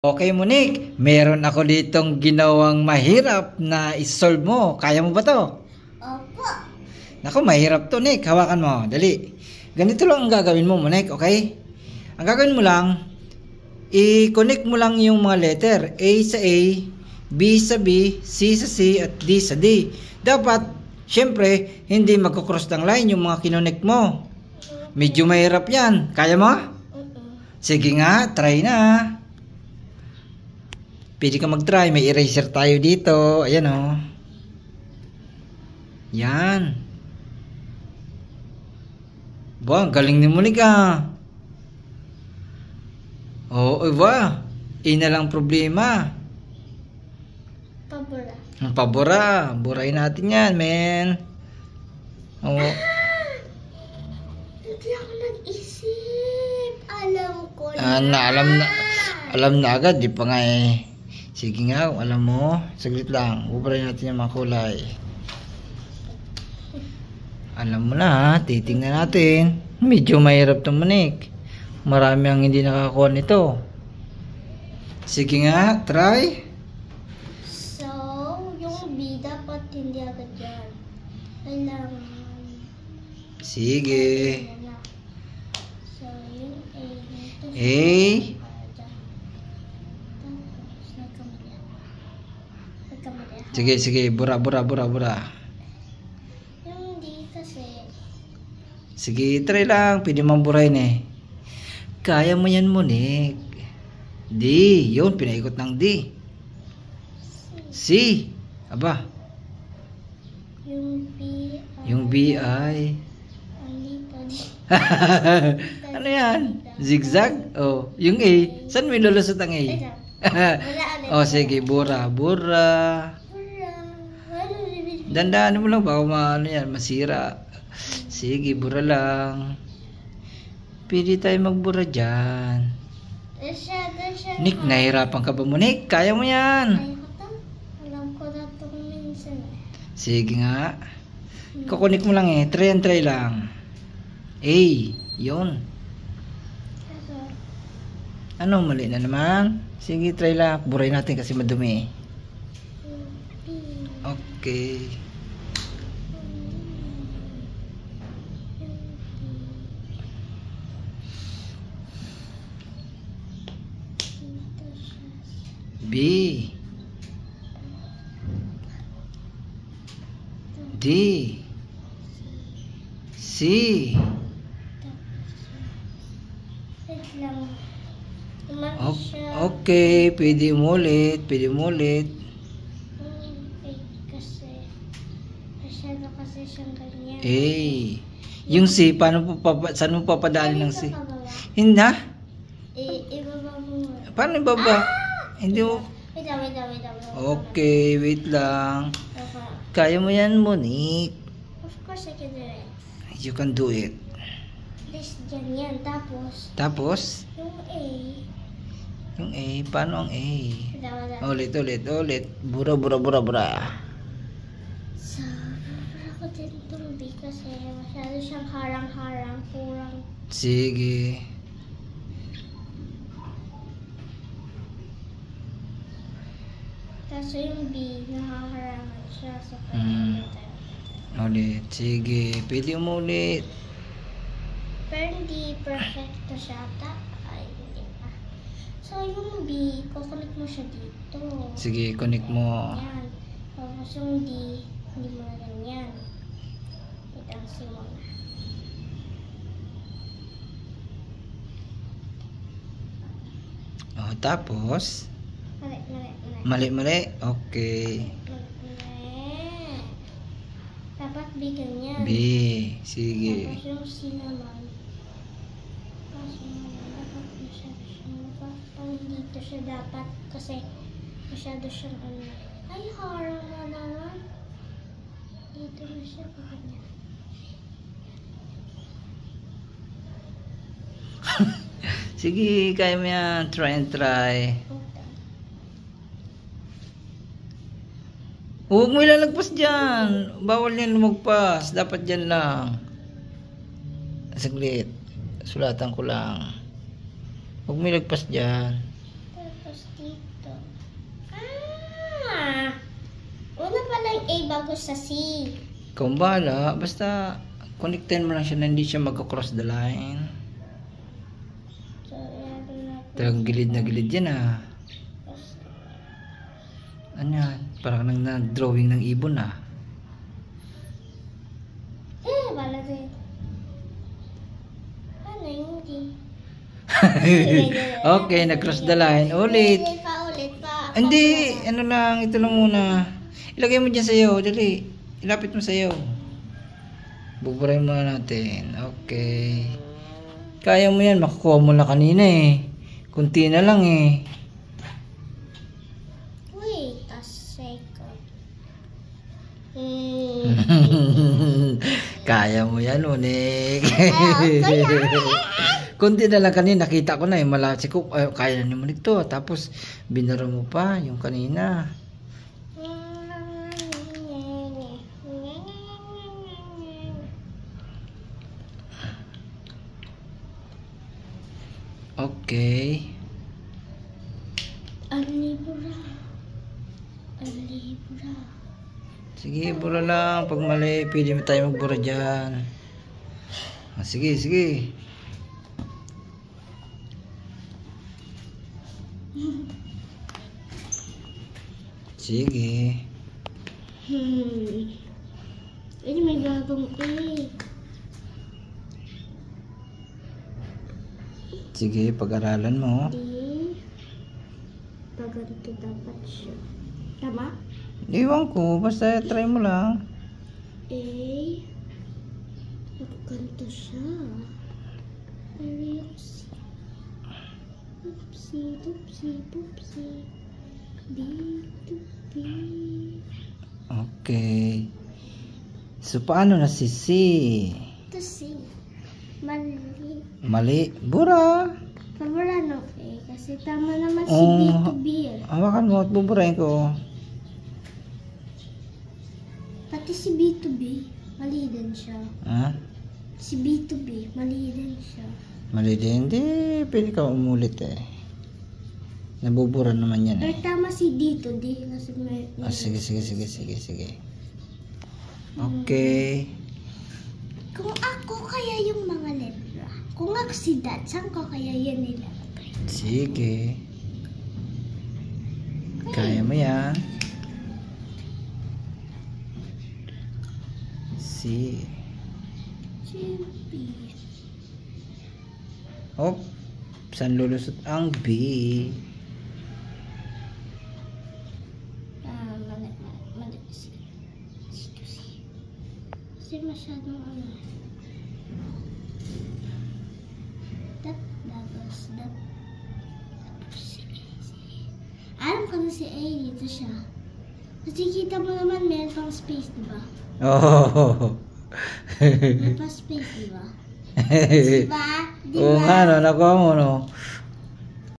Okay, Monique, meron ako ditong ginawang mahirap na isolve mo. Kaya mo ba to? Opo. Naku, mahirap to, Nick. Hawakan mo. Dali. Ganito lang ang gagawin mo, Monique, okay? Ang gagawin mo lang, i-connect mo lang yung mga letter. A sa A, B sa B, C sa C, at D sa D. Dapat, syempre, hindi magkukross ng line yung mga kinonect mo. Medyo mahirap yan. Kaya mo? Sige nga, try na. Pwede ka mag-try. May eraser tayo dito. Ayan o. Yan. Ba, galing ni Monica. Oo, iba. Ina lang problema. Pabura. Ang pabura. Burahin natin yan, men. Oo. Hindi ako nag-isip. Alam ko Alam na agad. Di pa nga eh. Sige nga, alam mo. Saglit lang. Ubray natin yung mga kulay. Alam mo na, titingnan natin. Medyo mahirap itong Monique. Marami ang hindi nakakuha nito. Sige nga, try. So, yung B dapat hindi agad yan. Kailangan. Sige. So, yung A dito. A. Sige, bura. Yung D kasi. Sige, try lang. Pwede mong burahin eh. Kaya mo yan, Monique. D. Yun, pinaikot ng D. C. Aba. Yung B ay. dito. Ano yan? Zigzag? Oh, yung A. Saan mo ilulusot ang A? Oh, sige, bura. Dandaan mo lang, baka ano yan, masira. Sige, bura lang. Pwede tayo magbura dyan. Nick, nahirapan ka ba mo, Nick? Kaya mo yan. Alam ko na itong minsan. Sige nga. Kukunik mo lang eh. Try lang. A, yun. Ano, mali na naman? Sige, try lang. Buray natin kasi madumi. Okay. B. D. C. Okay, pwede umulit. Kasi masyado kasi siyang ganyan. Yung C, saan mo papadali ng C? Hindi ha? Ibaba mo. Paano ibaba? Hindi mo. Wait lang. Okay, wait lang. Kaya mo yan, Monique. Of course I can do it. You can do it. This dyan yan. Tapos? Yung A. Paano ang A? Wala. Ulit. Bura. So, bubura ko din itong B kasi masyado siyang harang-harang. Kurang. Sige. Kaso yung B, nakaharangan siya. So, Ulit. Sige. Pwede umulit. pero hindi perfecto siya. Ay, hindi pa. So, yung B, kukunik mo siya dito. Sige, connect mo. Yan. Tapos yung D, hindi mo na ganyan. Itansi mo na. Oh, tapos? Mali. Mali. Okay. Dapat B ganyan. B. Sige. Tapos yung C naman. Kaso dapat masyado siyang pang dito siya dapat kasi masyado siyang ano. Ay, harang na naman. Dito na siya pa ganyan. Sige, kaya mo yan. Try. Huwag mo ilalagpas dyan. Bawal yan lumagpas. Dapat dyan lang. Saglit. Sulatan ko lang. Huwag mo ilagpas dyan. Tapos Dito. Una pala yung A bago sa C. Kung bahala, basta connectin mo lang siya na hindi siya magka-cross the line. So, yan natin. Talagang gilid na gilid yan Ano yan? Parang nag-drawing ng ibon Wala din. Ano yung D? Okay, nag-cross the line. Ulit. Ulit pa. Hindi, ano lang, ito lang muna. Ilagay mo dyan sa'yo, dali. Ilapit mo sa'yo. Buburahin muna natin. Okay. Kaya mo yan, makukuha mo na kanina Kunti na lang Wait a second. Kaya mo yan, Unik. Kunti na lang kanina, nakita ko na malasi ko. Kaya na ni Unik to. Tapos, binara mo pa yung kanina. Okay. Alibura. Sige, bura lang. Pag mali, pwede mo tayo magbura dyan. Sige. Sige. Ini may gagawin Sige, pag-aralan mo. Paganto dapat siya. Tama? Iwan ko, basta try mo lang. Paganto siya. Pupsi. B to B. Okay. So, paano na si C? To C. Mali. Mali. Bura. Pabura no kasi tama naman si B to B Hawakan mo at buburahin ko. Pati si B to B, mali din siya. Si B to B, mali din siya. Mali din. Hindi. Pwede ka umulit Nabubura naman yan Pero tama si D to D kasi may... Sige. Okay. Kung ako kaya yung mga letra. Kung ako si Dad, saan ko kaya yan nilalagay? Sige. Kaya mo yan. C. B. Saan lulusot ang B? Mali. Kasi masyadong Tapos si A. Alam ko na si A dito siya. Kasi kita mo naman meron pang space, diba? May pa space, diba? Diba? Oo nga, nakuha mo,